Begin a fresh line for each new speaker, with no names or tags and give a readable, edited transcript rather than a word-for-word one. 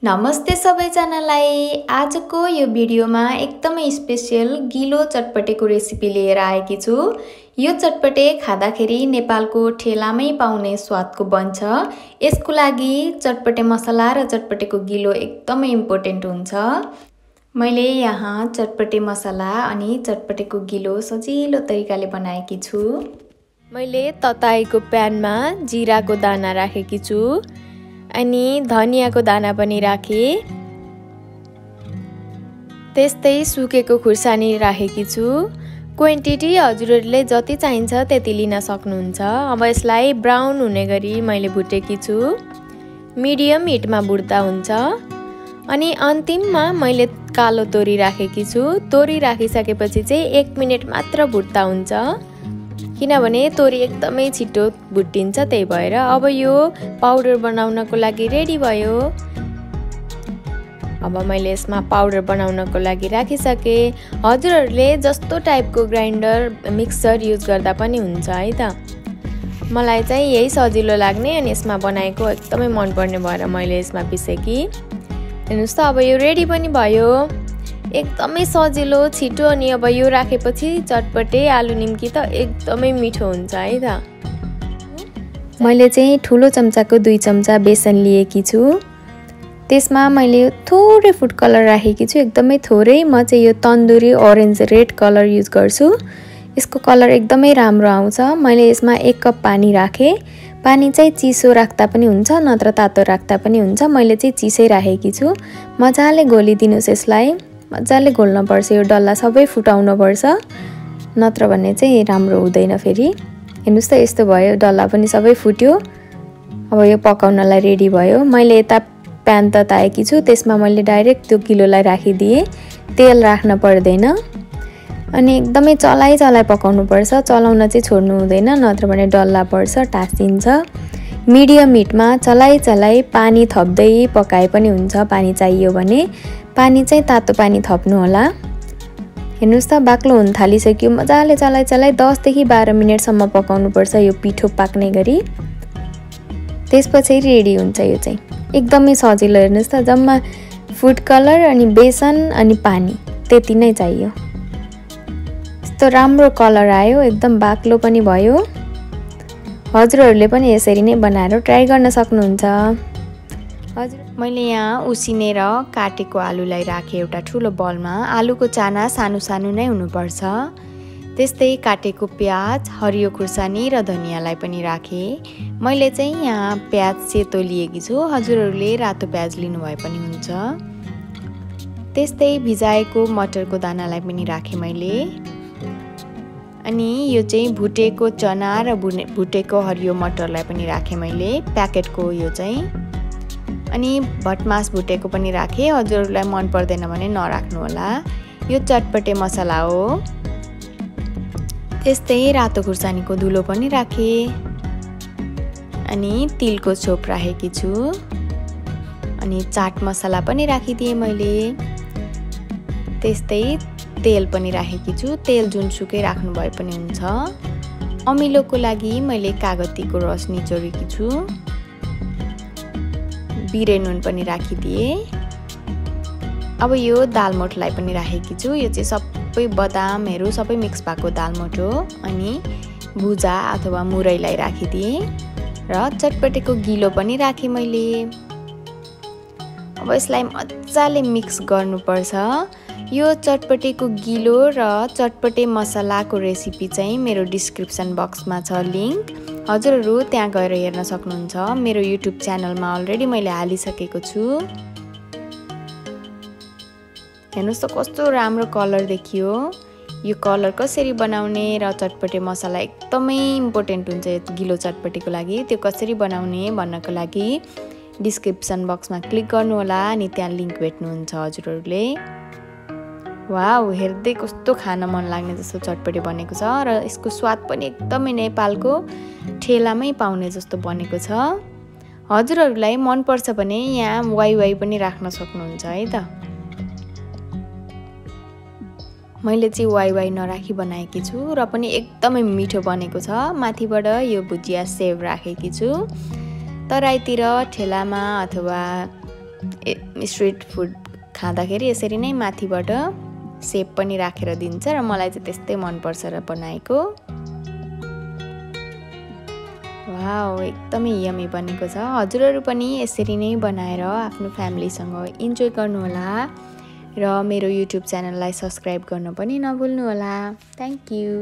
नमस्ते सबैजनालाई। आजको यो भिडियोमा एकदमै स्पेशल गिलो चटपटेको रेसिपी लिएर आएकी छु। यो चटपटे खाँदाखेरि नेपालको ठेलामै पाउने स्वादको बन्छ। यसको लागि चटपटे मसला र चटपटेको गिलो एकदमै इम्पोर्टेन्ट हुन्छ। मैले यहाँ चटपटे मसला अनि चटपटेको गिलो सजिलो तरिकाले बनाएकी छु। मैले तताएको प्यानमा जिराको दाना राखेकी छु अनि धनियाको दाना पनि राखे। त्यस्तै सुकेको खुर्सानी राखेकी छु। क्वान्टिटी हजुरहरूले जति चाहिन्छ त्यति लिन सक्नुहुन्छ। अब यसलाई ब्राउन हुने गरी मैले भुटेकी छु। मिडियम हिटमा भुट्दा हुन्छ। अनि अन्तिममा मैले कालो तोरी राखेकी छु। तोरी राखिसकेपछि चाहिँ 1 मिनेट मात्र भुट्दा हुन्छ, किनभने तोरी एकदमै छिटो भुट्टिन्छ। त्यही भएर अब यो पाउडर बनाउनको लागि रेडी भयो। अब मैले यसमा पाउडर बनाउनको लागि राखिसके। हजुरहरूले जस्तो टाइपको ग्राइन्डर मिक्सर युज गर्दा पनि हुन्छ है त। मलाई चाहिँ यही सजिलो लाग्ने अनि यसमा बनाएको एकदमै मनपर्ने भएर मैले यसमा पिसेकी। हेर्नुस् त, अब यो रेडी पनि भयो। एकदमै सजिलो छिटो। अनि अब यो राखेपछि चटपटे आलु निम्की त एकदमै मिठो हुन्छ है त। मैले चाहिँ ठुलो चम्चाको 2 चम्चा बेसन लिएकी छु। त्यसमा मैले थोरै फुड कलर राखेकी छु, एकदमै थोरै। म चाहिँ यो tandoori orange red colour use गर्छु। यसको कलर एकदमै राम्रो आउँछ। मैले यसमा 1 कप पानी राखेँ। पानी चाहिँ चिसो राख्दा पनि हुन्छ, नत्र तातो राख्दा पनि हुन्छ। मैले चाहिँ चिसै राखेकी छु। मजाले घोलिदिनुस् यसलाई। मजाले घोल्न पर्छ। यो डल्ला सबै फुटाउन पर्छ, नत्र भने चाहिँ राम्रो हुँदैन फेरि। हेर्नुस् त, यस्तो भयो। डल्ला पनि सबै फुट्यो। अब यो पकाउनलाई रेडी भयो। मैले यता प्यान तताएकी छु, त्यसमा मैले डाइरेक्ट त्यो गिलोलाई राखिदिएँ। तेल राख्न पर्दैन अनि एकदमै चलाइ पकाउनु पर्छ। चलाउन चाहिँ छोड्नु हुँदैन, नत्र भने डल्ला पर्छ, टाँसिन्छ। मिडियम हिटमा चलाइ पानी थप्दै पकाए पनि हुन्छ। पानी चाहियो भने पानी चाहिँ तातो पानी थप्नु होला। हेर्नुस् त, बाक्लो हुन थालिसक्यो। मजाले चलाइ 10 देखि 12 मिनेटसम्म पकाउनु पर्छ यो पिठो पाक्ने गरी। त्यसपछि रेडी हुन्छ। यो चाहिँ एकदमै सजिलो। हेर्नुस् त, जम्मा फुड कलर अनि बेसन अनि पानी त्यति नै चाहियो। यस्तो राम्रो कलर आयो, एकदम बाक्लो पनि भयो। हजुरहरूले पनि यसरी नै बनाएर ट्राई गर्न सक्नुहुन्छ। हजुर, मैले यहाँ उसिनेर काटेको आलुलाई राखेँ एउटा ठुलो बलमा। आलुको चाना सानो सानो नै हुनुपर्छ। त्यस्तै काटेको प्याज, हरियो खुर्सानी र धनियालाई पनि राखेँ। मैले चाहिँ यहाँ प्याज सेतो लिएकी छु। हजुरहरूले रातो प्याज लिनुभए पनि हुन्छ। त्यस्तै भिजाएको मटरको दानालाई पनि राखेँ मैले। अनि यो चाहिँ भुटेको चना र भुटेको हरियो मटरलाई पनि राखेँ मैले, प्याकेटको यो चाहिँ। अनि भटमास भुटेको पनि राखेँ। हजुरहरूलाई मन पर्दैन भने नराख्नु होला। यो चटपटे मसला हो। त्यस्तै रातो खुर्सानीको धुलो पनि राखेँ। अनि तिलको छोप राखेकी छु। अनि चाट मसला पनि राखिदिएँ मैले। त्यस्तै तेल पनि राखेकी छु। तेल जुनसुकै राख्नु भए पनि हुन्छ। अमिलोको लागि मैले कागतीको रस निचोरेकी छु। बिरे नुन पनि राखिदिएँ। अब यो दालमोठलाई पनि राखेकी छु। यो चाहिँ सबै बदामहरू सबै मिक्स भएको दालमोठ हो। अनि भुजा अथवा मुरैलाई राखिदिएँ र चटपटेको गिलो पनि राखेँ मैले। अब यसलाई मजाले मिक्स गर्नुपर्छ। यो चटपटेको गिलो र चटपटे मसलाको रेसिपी चाहिँ मेरो डिस्क्रिप्सन बक्समा छ लिङ्क। हजुरहरू त्यहाँ गएर हेर्न सक्नुहुन्छ। मेरो युट्युब च्यानलमा अलरेडी मैले हालिसकेको छु। हेर्नुहोस् त, कस्तो राम्रो कलर देखियो। यो कलर कसरी बनाउने र चटपटे मसला एकदमै इम्पोर्टेन्ट हुन्छ यो गिलो चटपटेको लागि। त्यो कसरी बनाउने भन्नको लागि डिस्क्रिप्सन बक्समा क्लिक गर्नुहोला अनि त्यहाँ लिङ्क भेट्नुहुन्छ हजुरहरूले। वाउ, हेर्दै कस्तो खान मन लाग्ने जस्तो चटपटे बनेको छ र यसको स्वाद पनि एकदमै नेपालको ठेलामै पाउने जस्तो बनेको छ। हजुरहरूलाई मनपर्छ भने यहाँ वाइ पनि राख्न सक्नुहुन्छ है त। मैले चाहिँ वाइ नराखी बनाएकी छु र पनि एकदमै मिठो बनेको छ। माथिबाट यो भुजिया सेव राखेकी छु। तराईतिर ठेलामा अथवा स्ट्रिट फुड खाँदाखेरि यसरी नै माथिबाट सेप पनि राखेर दिन्छ र मलाई चाहिँ त्यस्तै मनपर्छ र बनाएको। वाउ, एकदमै यम्मी बनेको छ। हजुरहरू पनि यसरी नै बनाएर आफ्नो फ्यामिलीसँग इन्जोय गर्नुहोला र मेरो युट्युब च्यानललाई सब्स्क्राइब गर्न पनि नभुल्नुहोला। Thank you.